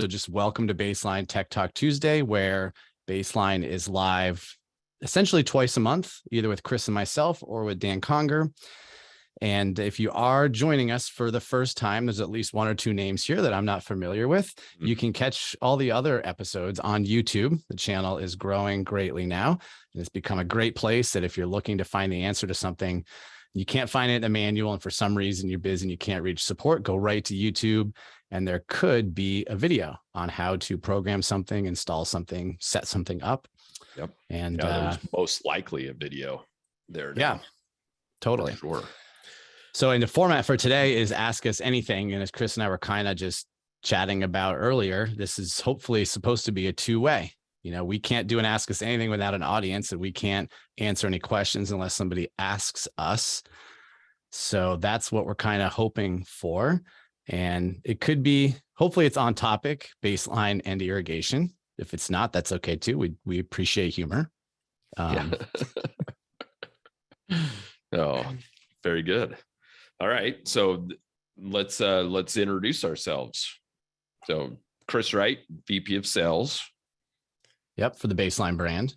So just welcome to Baseline Tech Talk Tuesday, where Baseline is live essentially twice a month, either with Chris and myself or with Dan Conger. And if you are joining us for the first time, there's at least one or two names here that I'm not familiar with. You can catch all the other episodes on YouTube. The channel is growing greatly now, and it's become a great place that if you're looking to find the answer to something, you can't find it in a manual, and for some reason you're busy and you can't reach support, go right to YouTube, and there could be a video on how to program something, install something, set something up. Yep. And there's most likely a video there now. Yeah, totally. Sure. So in the format for today is Ask Us Anything. And as Chris and I were kind of just chatting about earlier, this is hopefully supposed to be a two-way. You know, we can't do an Ask Us Anything without an audience, and we can't answer any questions unless somebody asks us. So that's what we're kind of hoping for. And it could be, hopefully it's on topic, baseline and irrigation. If it's not, that's okay too. We appreciate humor. Oh, very good. All right. So let's introduce ourselves. So Chris Wright, VP of Sales. Yep. For the Baseline brand.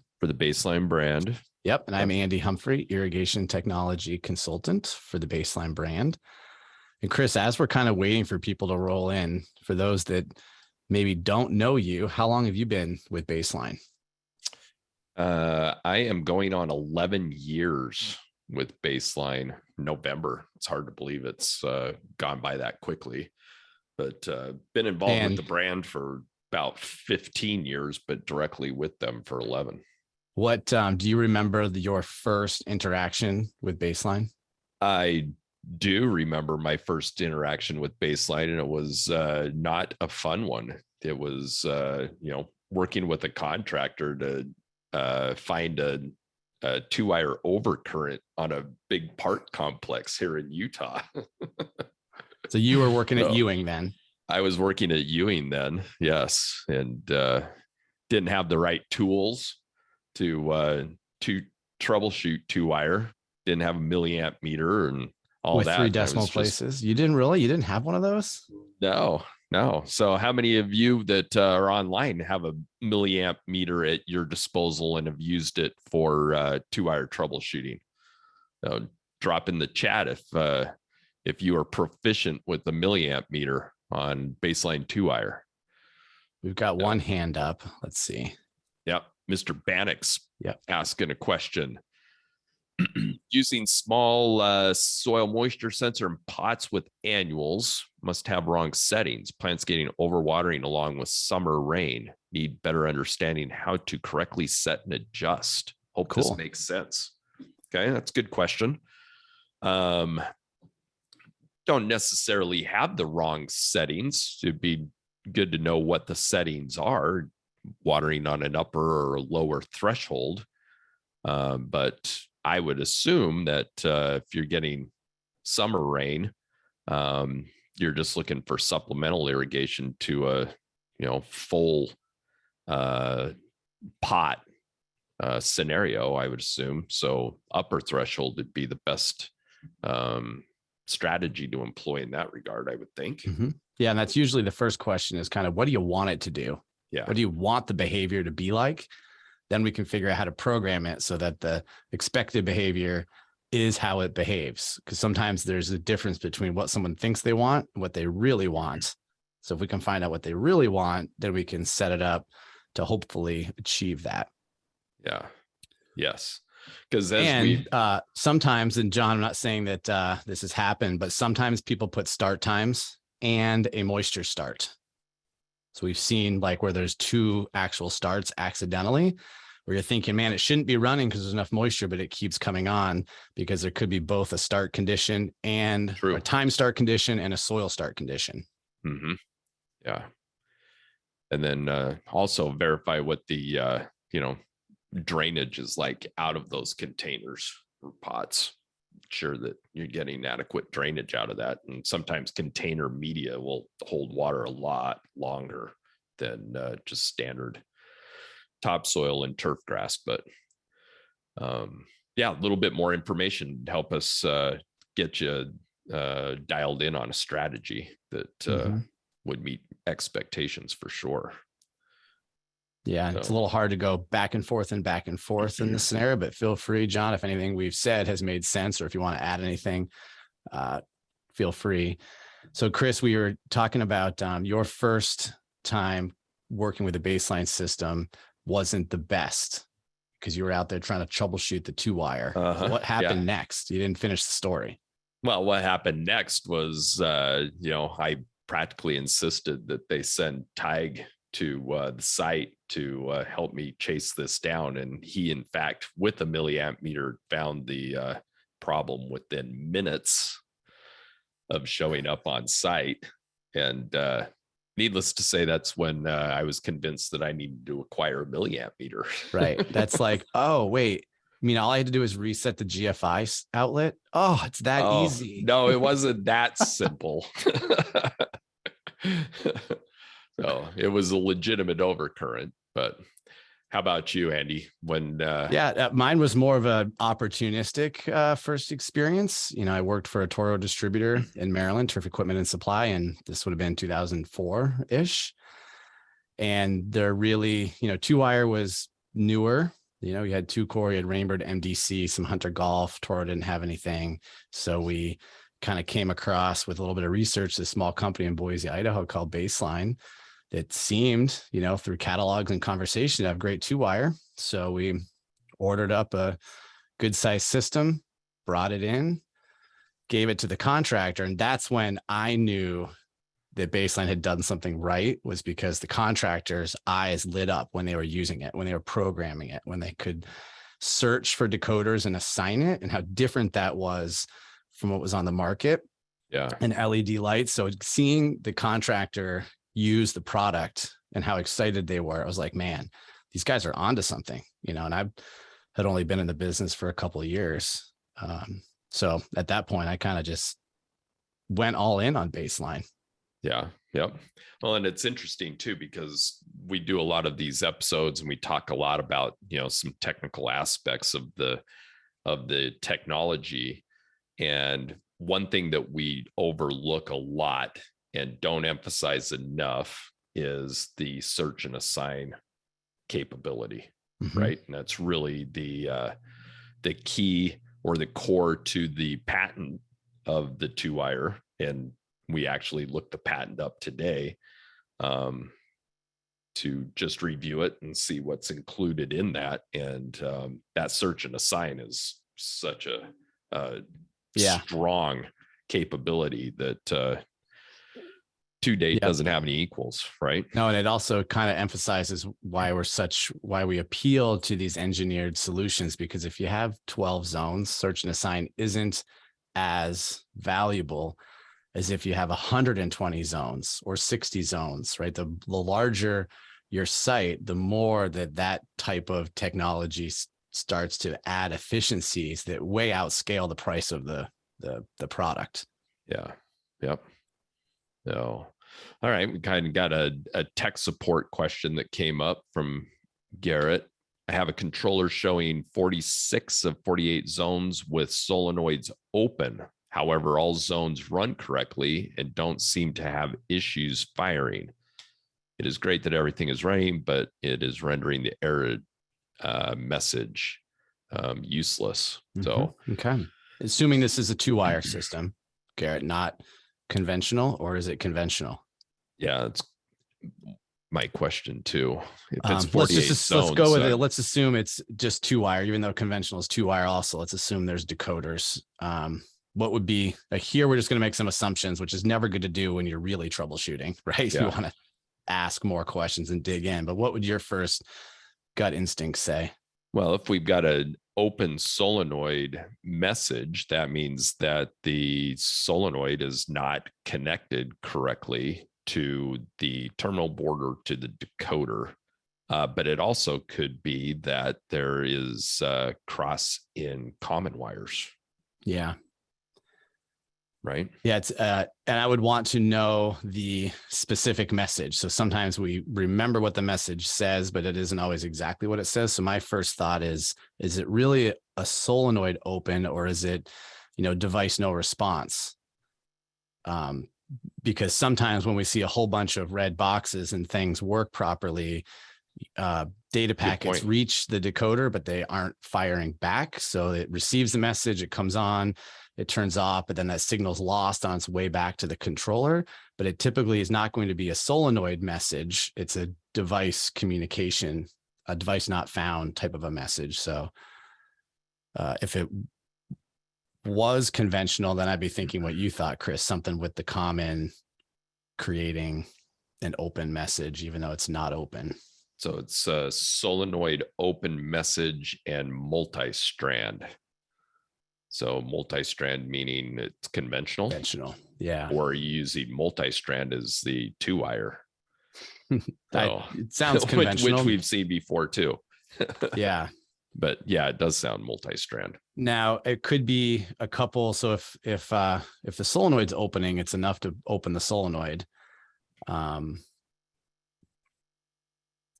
Yep. And I'm Andy Humphrey, Irrigation Technology Consultant for the Baseline brand. And Chris, as we're kind of waiting for people to roll in, for those that maybe don't know you, how long have you been with Baseline? I am going on 11 years with Baseline. November. It's hard to believe it's gone by that quickly, but been involved with the brand for about 15 years, but directly with them for 11. What do you remember your first interaction with Baseline? I do remember my first interaction with Baseline, and it was not a fun one. It was working with a contractor to find a two-wire overcurrent on a big part complex here in Utah. So you were working at Ewing then? I was working at Ewing then, yes, and didn't have the right tools to troubleshoot two-wire. Didn't have a milliamp meter and all with that. 3 decimal places. You didn't have one of those? No. So how many of you that are online have a milliamp meter at your disposal and have used it for two-wire troubleshooting? Drop in the chat if you are proficient with the milliamp meter on Baseline two-wire. We've got one hand up. Let's see. Yep. Mr. Bannock's Yep. asking a question. Using small soil moisture sensor in pots with annuals must have wrong settings. Plants getting overwatering along with summer rain. Need better understanding how to correctly set and adjust. Hope this makes sense. Okay, that's a good question. Don't necessarily have the wrong settings. It'd be good to know what the settings are. Watering on an upper or lower threshold. But I would assume that if you're getting summer rain, you're just looking for supplemental irrigation to a full pot scenario, I would assume. So upper threshold would be the best strategy to employ in that regard, I would think. Mm-hmm. Yeah, and that's usually the first question is kind of, what do you want it to do? Yeah. What do you want the behavior to be like? Then we can figure out how to program it so that the expected behavior is how it behaves. Because sometimes there's a difference between what someone thinks they want and what they really want. So if we can find out what they really want, then we can set it up to hopefully achieve that. Yeah. Yes. Because sometimes, and John, I'm not saying that this has happened, but sometimes people put start times and a moisture start. So we've seen like where there's 2 actual starts accidentally, where you're thinking, man, it shouldn't be running because there's enough moisture, but it keeps coming on because there could be both a start condition and a time start condition and a soil start condition. Mm-hmm. Yeah. And then also verify what the, drainage is like out of those containers or pots. Sure that you're getting adequate drainage out of that. And sometimes container media will hold water a lot longer than just standard topsoil and turf grass. But a little bit more information to help us get you dialed in on a strategy that would meet expectations for sure. Yeah, it's a little hard to go back and forth in this scenario, but feel free, John, if anything we've said has made sense, or if you want to add anything, feel free. So Chris, we were talking about your first time working with a baseline system wasn't the best because you were out there trying to troubleshoot the 2-wire. So what happened next? You didn't finish the story. Well, what happened next was, I practically insisted that they send Tig to the site to help me chase this down. And he, in fact, with a milliamp meter, found the problem within minutes of showing up on site. And needless to say, that's when I was convinced that I needed to acquire a milliamp meter. Right. That's like, oh, wait. I mean, all I had to do is reset the GFI outlet. Oh, it's that easy. No, it wasn't that simple. So it was a legitimate overcurrent. But how about you, Andy? When mine was more of an opportunistic first experience. I worked for a Toro distributor in Maryland, Turf Equipment and Supply, and this would have been 2004-ish. And they're really, 2-wire was newer. You had 2-core, you had Rainbird, MDC, some Hunter Golf. Toro didn't have anything. So we kind of came across, with a little bit of research, this small company in Boise, Idaho called Baseline. It seemed, through catalogs and conversation, to have great 2-wire. So we ordered up a good sized system, brought it in, gave it to the contractor. And that's when I knew that Baseline had done something right, was because the contractor's eyes lit up when they were using it, when they were programming it, when they could search for decoders and assign it, and how different that was from what was on the market. Yeah. And LED lights. So seeing the contractor use the product and how excited they were, I was like, man, these guys are onto something, and I had only been in the business for a couple of years. So at that point, I kind of just went all in on Baseline. Yeah. Yep. Well, and it's interesting too, because we do a lot of these episodes and we talk a lot about, some technical aspects of the technology. And one thing that we overlook a lot and don't emphasize enough is the search and assign capability, right? And that's really the key or the core to the patent of the 2-wire. And we actually looked the patent up today to just review it and see what's included in that. And that search and assign is such a strong capability that to date doesn't have any equals, right? No, and it also kind of emphasizes why we appeal to these engineered solutions, because if you have 12 zones, search and assign isn't as valuable as if you have 120 zones or 60 zones, right? The larger your site, the more that type of technology starts to add efficiencies that way outscale the price of the product. Yeah. Yep. So, all right. We kind of got a tech support question that came up from Garrett. I have a controller showing 46 of 48 zones with solenoids open. However, all zones run correctly and don't seem to have issues firing. It is great that everything is running, but it is rendering the error message useless. So, okay. Assuming this is a 2-wire system, Garrett, not conventional, or is it conventional? Yeah, it's my question too. If it's 48 let's go with it. Let's assume it's just 2-wire, even though conventional is 2-wire also. Let's assume there's decoders. What would be here? We're just going to make some assumptions, which is never good to do when you're really troubleshooting, right? Yeah. You want to ask more questions and dig in, but what would your first gut instinct say? Well, if we've got an open solenoid message, that means that the solenoid is not connected correctly to the terminal board or to the decoder. But it also could be that there is cross in common wires. Yeah. Right. Yeah. It's and I would want to know the specific message. So sometimes we remember what the message says, but it isn't always exactly what it says. So my first thought is it really a solenoid open, or is it, device no response? because sometimes when we see a whole bunch of red boxes and things work properly, data packets reach the decoder, but they aren't firing back. So it receives the message, it comes on, it turns off, but then that signal's lost on its way back to the controller. But it typically is not going to be a solenoid message. It's a device communication, a device not found type of a message. So if it was conventional, then I'd be thinking what you thought, Chris, something with the common creating an open message, even though it's not open. So it's a solenoid open message and multi-strand. So multi-strand meaning it's conventional. Conventional, yeah. Or using multi-strand as the 2-wire. It sounds conventional, which we've seen before too. Yeah. But yeah, it does sound multi-strand. Now it could be a couple. So if the solenoid's opening, it's enough to open the solenoid.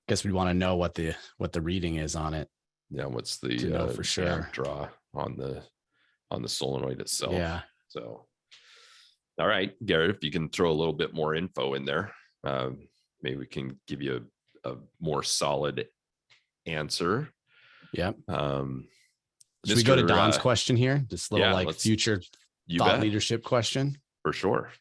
Guess we'd want to know what the reading is on it. Yeah, what's the to know for sure draw on the solenoid itself. Yeah. So, all right, Garrett, if you can throw a little bit more info in there, maybe we can give you a more solid answer. Yep. Should we go to Don's question here? This little future thought leadership question. For sure.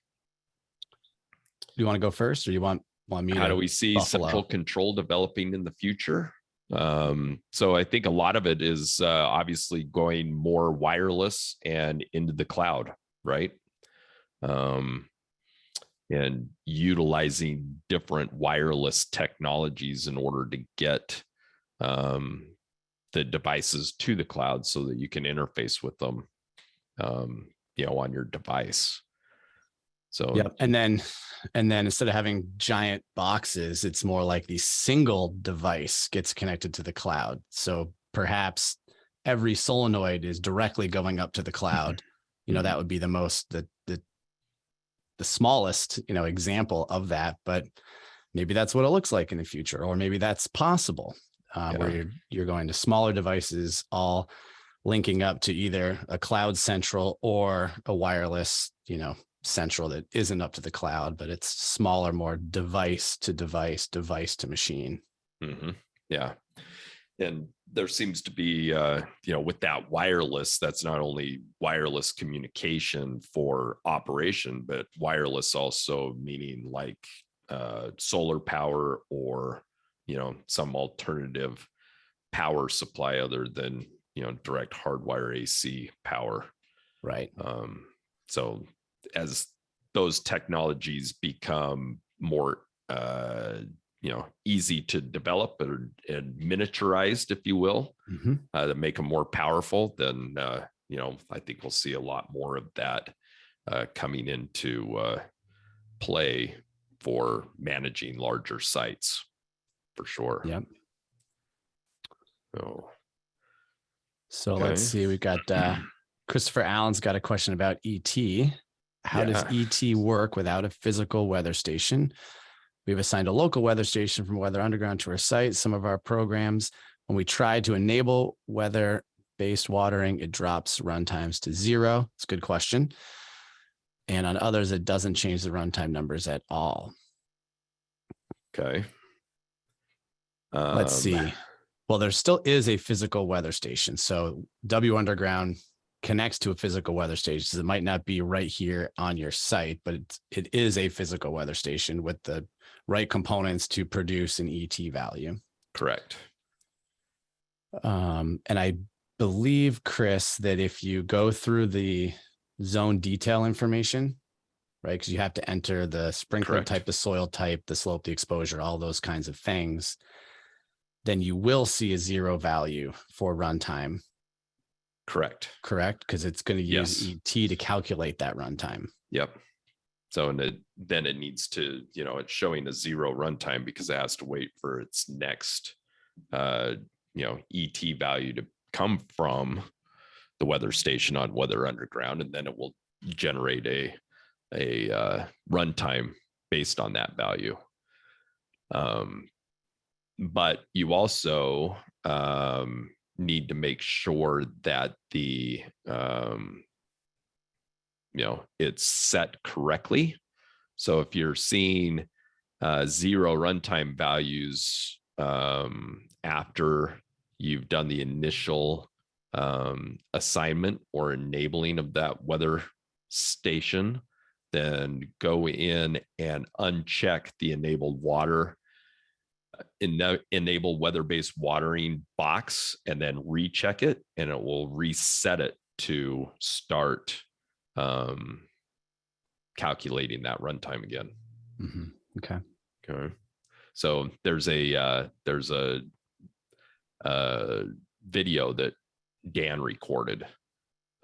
Do you want to go first, or you want me? How do we see central control developing in the future? So I think a lot of it is obviously going more wireless and into the cloud, right? And utilizing different wireless technologies in order to get the devices to the cloud so that you can interface with them, on your device. So yeah, and then instead of having giant boxes, it's more like the single device gets connected to the cloud. So perhaps every solenoid is directly going up to the cloud. That would be the smallest, example of that, but maybe that's what it looks like in the future, or maybe that's possible, where you're going to smaller devices, all linking up to either a cloud central or a wireless, central that isn't up to the cloud, but it's smaller, more device to device, device to machine. Mm-hmm. Yeah. And there seems to be, with that wireless, that's not only wireless communication for operation, but wireless also meaning like solar power or, some alternative power supply other than, direct hardwire AC power. Right. So as those technologies become more, easy to develop and miniaturized, if you will, that make them more powerful, then, I think we'll see a lot more of that coming into play for managing larger sites, for sure. Yep. So okay. Let's see. We've got Christopher Allen's got a question about ET. How does ET work without a physical weather station? We've assigned a local weather station from Weather Underground to our site. Some of our programs, when we try to enable weather-based watering, it drops runtimes to 0. It's a good question. And on others, it doesn't change the runtime numbers at all. Okay. Let's see. Well, there still is a physical weather station. So W Underground connects to a physical weather station. So it might not be right here on your site, but it is a physical weather station with the right components to produce an ET value. Correct. And I believe, Chris, that if you go through the zone detail information, right, because you have to enter the sprinkler type, the soil type, the slope, the exposure, all those kinds of things, then you will see a 0 value for runtime. Correct. Because it's going to use ET to calculate that runtime. Yep. So then it needs to, it's showing a 0 runtime because it has to wait for its next, ET value to come from the weather station on Weather Underground, and then it will generate a runtime based on that value. But you also need to make sure that the it's set correctly So if you're seeing zero runtime values after you've done the initial assignment or enabling of that weather station, then go in and uncheck the enabled water enable weather-based watering box and then recheck it, and it will reset it to start calculating that runtime again. Mm-hmm. Okay. So there's a video that Dan recorded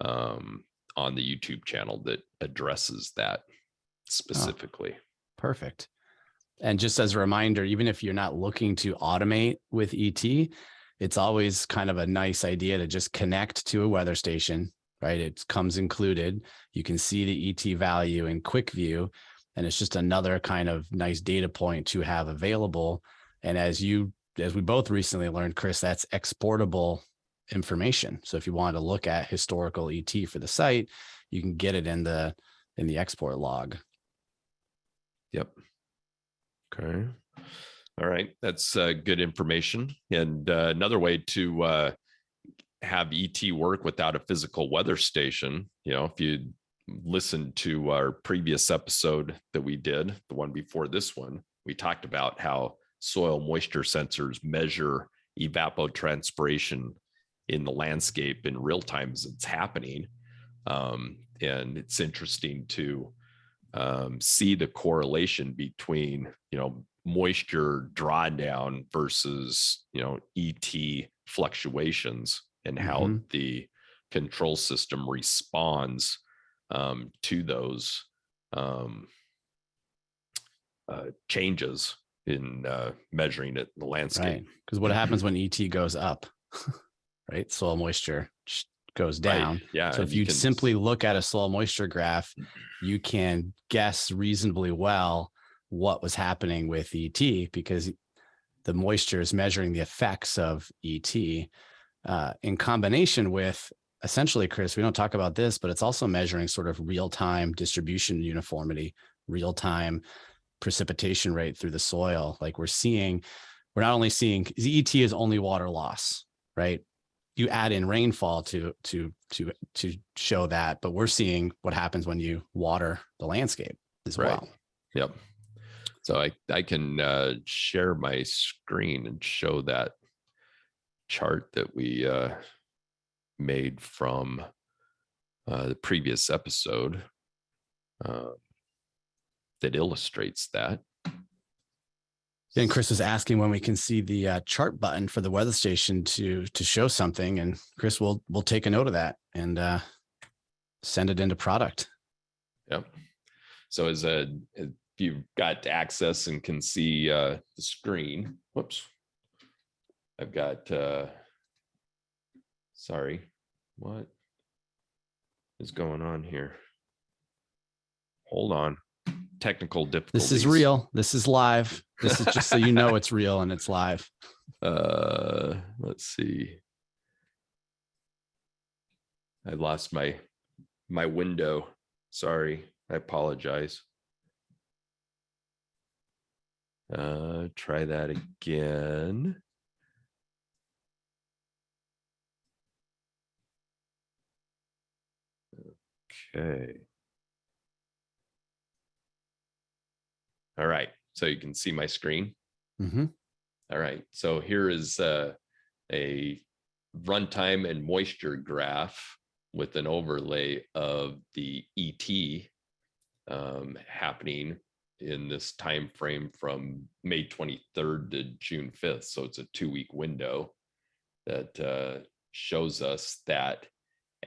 on the YouTube channel that addresses that specifically. Oh, perfect. And just as a reminder, even if you're not looking to automate with ET, it's always kind of a nice idea to just connect to a weather station, right? It comes included. You can see the ET value in quick view, and it's just another kind of nice data point to have available. And as we both recently learned, Chris, that's exportable information. So if you want to look at historical ET for the site, you can get it in the export log. Yep. Okay. All right. That's good information. And another way to have ET work without a physical weather station, if you listen to our previous episode that we did, the one before this one, we talked about how soil moisture sensors measure evapotranspiration in the landscape in real time as it's happening. And it's interesting to see the correlation between, moisture drawdown versus, ET fluctuations, and how the control system responds to those changes in measuring it in the landscape. Right. Because what happens when ET goes up, right? Soil moisture goes down. Right. Yeah. So if you simply look at a soil moisture graph, you can guess reasonably well what was happening with ET, because the moisture is measuring the effects of ET in combination with, essentially, Chris, we don't talk about this, but it's also measuring sort of real-time distribution uniformity, real-time precipitation rate through the soil. Like we're not only seeing, ET is only water loss, right? You add in rainfall to show that, but we're seeing what happens when you water the landscape as well. Yep. So I can share my screen and show that chart that we made from the previous episode that illustrates that. And Chris was asking when we can see the chart button for the weather station to show something, and Chris will take a note of that and send it into product. Yep. So if you've got access and can see the screen, whoops, I've got, sorry, what is going on here? Hold on. Technical difficulties. This is real. This is live. This is just so you know it's real and it's live. Let's see. I lost my window. Sorry. I apologize. Try that again. Okay. All right. So you can see my screen. Mm-hmm. All right. So here is a runtime and moisture graph with an overlay of the ET happening in this time frame from May 23rd to June 5th. So it's a 2-week window that shows us that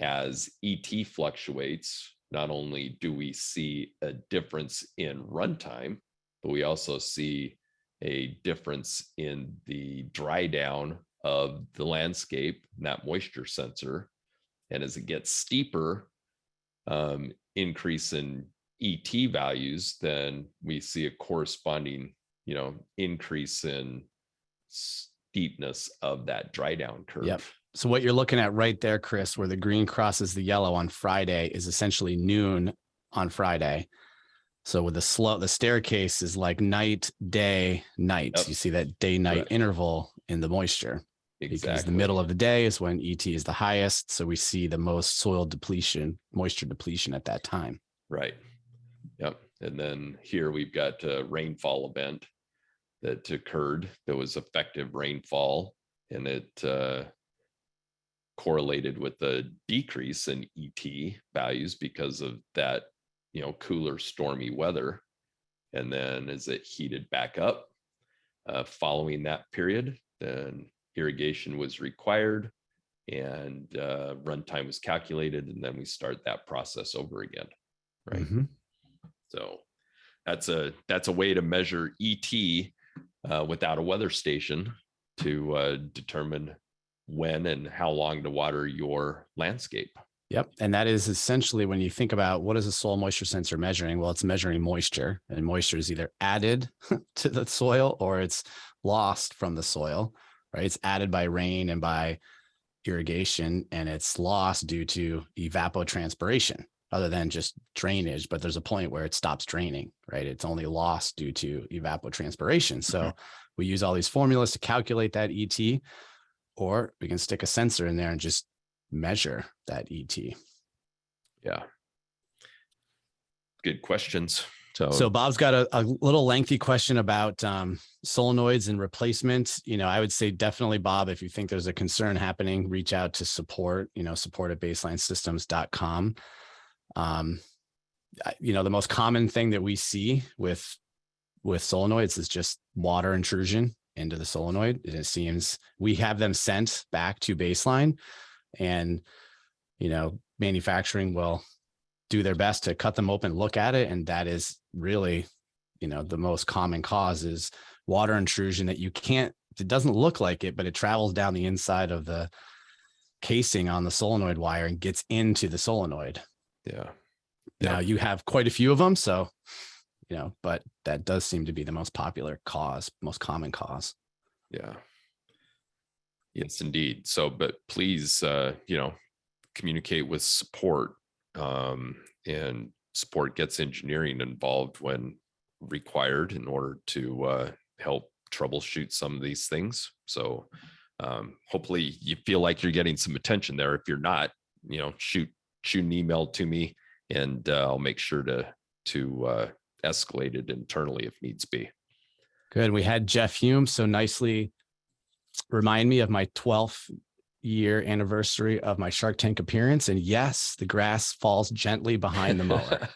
as ET fluctuates, not only do we see a difference in runtime, but we also see a difference in the dry down of the landscape, that moisture sensor. And as it gets steeper, increase in ET values, then we see a corresponding, increase in steepness of that dry down curve. Yep. So what you're looking at right there, Chris, where the green crosses the yellow on Friday, is essentially noon on Friday. So with the staircase is like night, day, night. Yep. You see that day night Correct. interval in the moisture. Because the Exactly. middle of the day is when ET is the highest. So we see the most soil depletion, moisture depletion at that time. Right. Yep. And then here we've got a rainfall event that occurred. There was effective rainfall, and it correlated with the decrease in ET values because of that, cooler, stormy weather. And then as it heated back up following that period, then irrigation was required and runtime was calculated, and then we start that process over again. Right. Mm-hmm. So that's a way to measure ET without a weather station to determine when and how long to water your landscape. Yep. And that is essentially, when you think about what is a soil moisture sensor measuring? Well, it's measuring moisture, and moisture is either added to the soil or it's lost from the soil, right? It's added by rain and by irrigation, and it's lost due to evapotranspiration, other than just drainage. But there's a point where it stops draining, right? It's only lost due to evapotranspiration. So we use all these formulas to calculate that ET, or we can stick a sensor in there and just measure that ET. Yeah. Good questions. So Bob's got a little lengthy question about solenoids and replacement. I would say definitely, Bob, if you think there's a concern happening, reach out to support, support@baselinesystems.com. The most common thing that we see with solenoids is just water intrusion into the solenoid. And it seems we have them sent back to Baseline, and, manufacturing will do their best to cut them open, look at it. And that is really, the most common cause is water intrusion that it doesn't look like it, but it travels down the inside of the casing on the solenoid wire and gets into the solenoid. Yeah. Now you have quite a few of them. So, but that does seem to be the most popular cause, most common cause. Yeah. Yes, indeed. So, but please, communicate with support, and support gets engineering involved when required in order to help troubleshoot some of these things. So hopefully you feel like you're getting some attention there. If you're not, shoot an email to me, and I'll make sure to escalate it internally if needs be. Good. We had Jeff Hume so nicely remind me of my 12th year anniversary of my Shark Tank appearance. And yes, the grass falls gently behind the mower.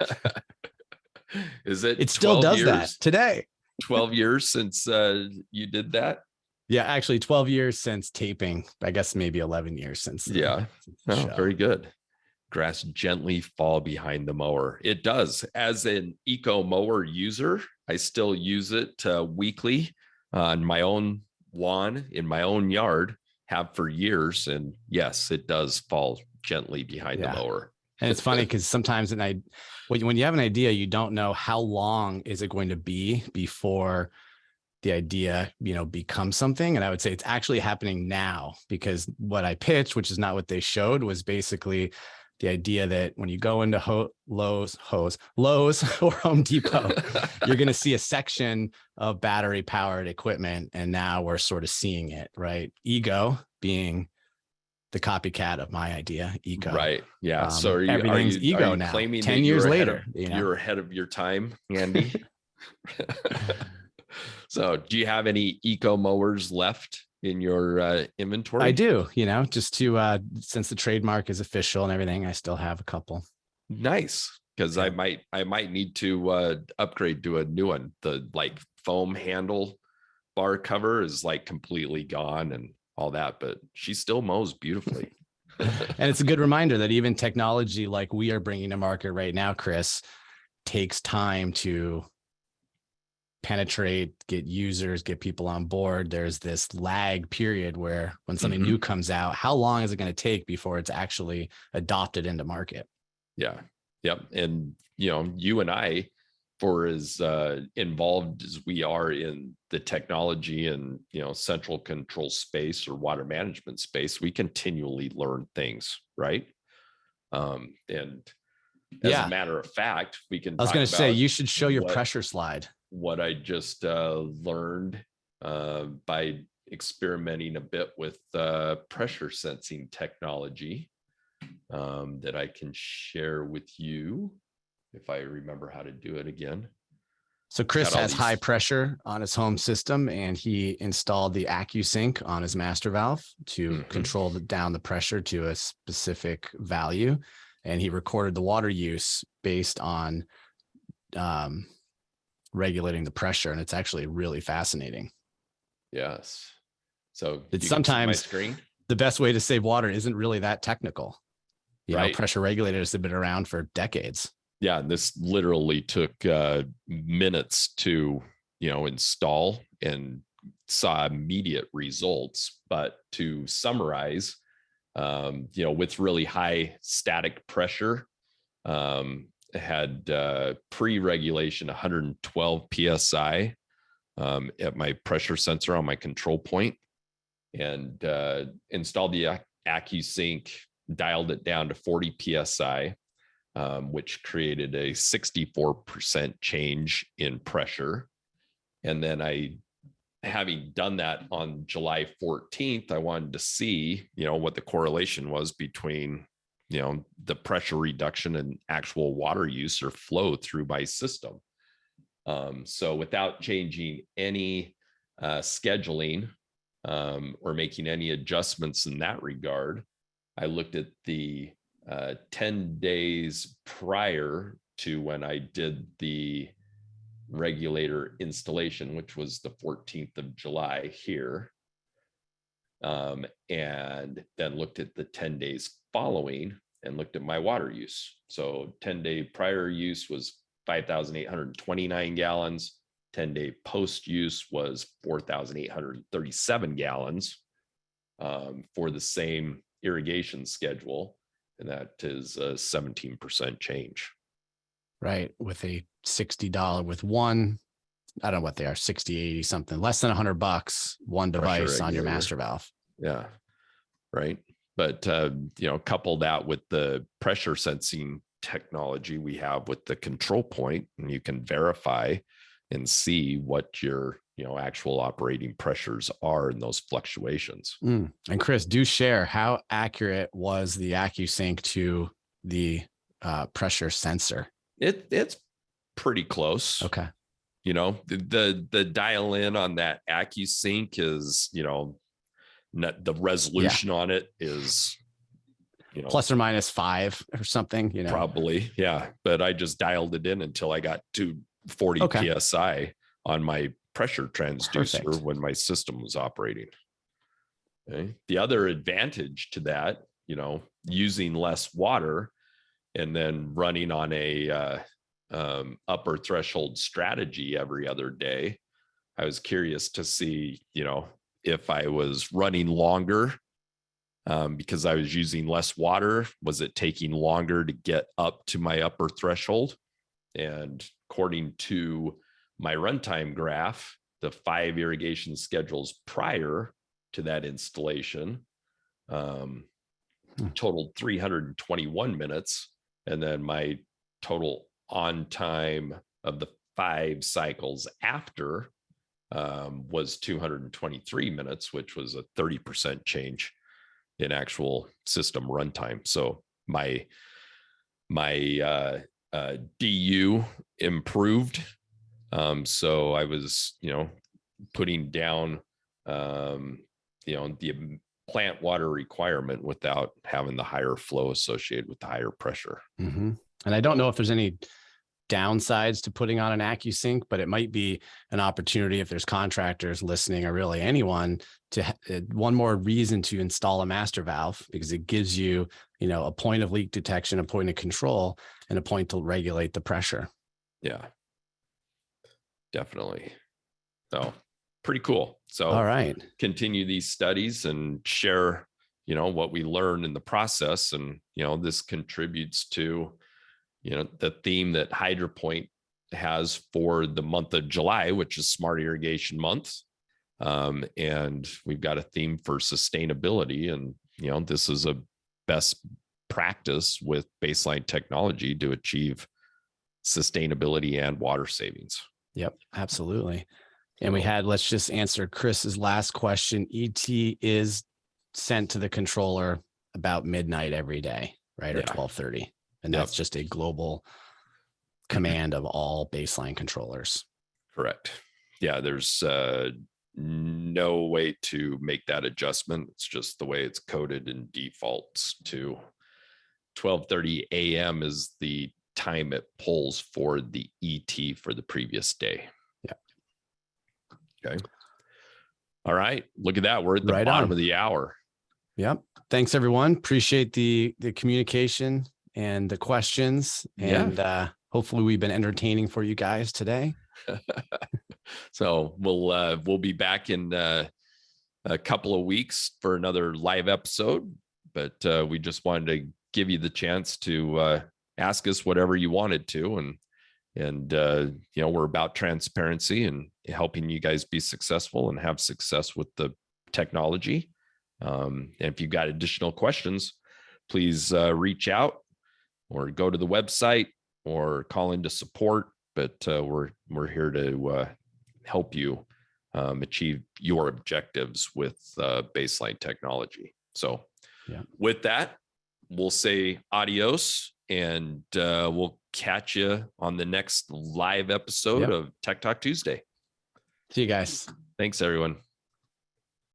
Is it? It still does that today. 12 years since you did that? Yeah, actually 12 years since taping. I guess maybe 11 years since. Yeah. Oh, very good. Grass gently fall behind the mower. It does. As an eco mower user, I still use it weekly on my own lawn in my own yard, have for years. And yes, it does fall gently behind the mower. And it's funny because sometimes when you have an idea, you don't know how long is it going to be before the idea, becomes something. And I would say it's actually happening now, because what I pitched, which is not what they showed, was basically the idea that when you go into Lowe's or Home Depot, you're going to see a section of battery powered equipment. And now we're sort of seeing it, right? Ego being the copycat of my idea, Eco. Right. Yeah. So everything's Ego now. Claiming 10 years later, you're ahead of your time, Andy. So do you have any eco mowers left in your inventory? I do, just to since the trademark is official and everything, I still have a couple. Nice. Because I might need to upgrade to a new one. The foam handle bar cover is completely gone and all that, but she still mows beautifully. And it's a good reminder that even technology like we are bringing to market right now, Chris, takes time to penetrate, get users, get people on board. There's this lag period where when something new comes out, how long is it going to take before it's actually adopted into market? Yeah. Yep. And, you and I, for as involved as we are in the technology and, central control space or water management space, we continually learn things. Right. And As a Yeah. matter of fact, we can I was talk going to say, about you should show your what- pressure slide. what I just learned by experimenting a bit with pressure sensing technology that I can share with you if I remember how to do it again. So Chris Got all has high these- pressure on his home system, and he installed the AccuSync on his master valve to control down the pressure to a specific value. And he recorded the water use based on regulating the pressure. And it's actually really fascinating. Yes. So It's you can see my sometimes screen. the best way to save water isn't really that technical. You know, Right. pressure regulators have been around for decades. Yeah, and this literally took minutes to, install, and saw immediate results. But to summarize, with really high static pressure, had pre-regulation 112 psi at my pressure sensor on my control point, and installed the AccuSync, dialed it down to 40 psi. Which created a 64% change in pressure. And then having done that on July 14th, I wanted to see, what the correlation was between, the pressure reduction and actual water use or flow through my system. So without changing any scheduling or making any adjustments in that regard, I looked at the 10 days prior to when I did the regulator installation, which was the 14th of July here. And then looked at the 10 days following and looked at my water use. So 10-day prior use was 5,829 gallons. 10-day post use was 4,837 gallons for the same irrigation schedule. And that is a 17% change. Right. With a $60 with one, I don't know what they are, 60, 80, something less than $100, one device on your master valve. Yeah. Right. But, couple that with the pressure sensing technology we have with the control point, and you can verify and see what your, actual operating pressures are in those fluctuations. And Chris, do share, how accurate was the AccuSync to the pressure sensor? It's pretty close. Okay. The dial in on that AccuSync is, the resolution on it is, plus or minus 5 or something, probably. Yeah. But I just dialed it in until I got to 40 psi on my pressure transducer. Perfect. When my system was operating. Okay. The other advantage to that, using less water and then running on a upper threshold strategy every other day, I was curious to see, if I was running longer because I was using less water, was it taking longer to get up to my upper threshold? And according to my runtime graph, the 5 irrigation schedules prior to that installation totaled 321 minutes. And then my total on time of the 5 cycles after was 223 minutes, which was a 30% change in actual system runtime. So my DU improved. So I was, putting down, the plant water requirement without having the higher flow associated with the higher pressure. Mm-hmm. And I don't know if there's any downsides to putting on an AccuSync, but it might be an opportunity if there's contractors listening, or really anyone, to one more reason to install a master valve, because it gives you, a point of leak detection, a point of control, and a point to regulate the pressure. Yeah, definitely. So pretty cool. So all right, continue these studies and share, what we learn in the process. And, this contributes to, the theme that HydroPoint has for the month of July, which is Smart Irrigation Month. And we've got a theme for sustainability. And, this is a best practice with baseline technology to achieve sustainability and water savings. Yep, absolutely. And we had, let's just answer Chris's last question. ET is sent to the controller about midnight every day, right? Or 12:30. And that's just a global command of all baseline controllers. Correct. Yeah, there's no way to make that adjustment. It's just the way it's coded and defaults to 12:30 a.m. is the time it pulls for the ET for the previous day. Yeah. Okay. All right. Look at that. We're at the bottom of the hour. Yep. Thanks, everyone. Appreciate the communication and the questions. And hopefully we've been entertaining for you guys today. So we'll be back in a couple of weeks for another live episode. But we just wanted to give you the chance to ask us whatever you wanted to. And we're about transparency and helping you guys be successful and have success with the technology. And if you've got additional questions, please reach out or go to the website or call into support. But we're here to help you achieve your objectives with baseline technology. So with that, we'll say adios, and we'll catch you on the next live episode of Tech Talk Tuesday. See you guys. Thanks, everyone.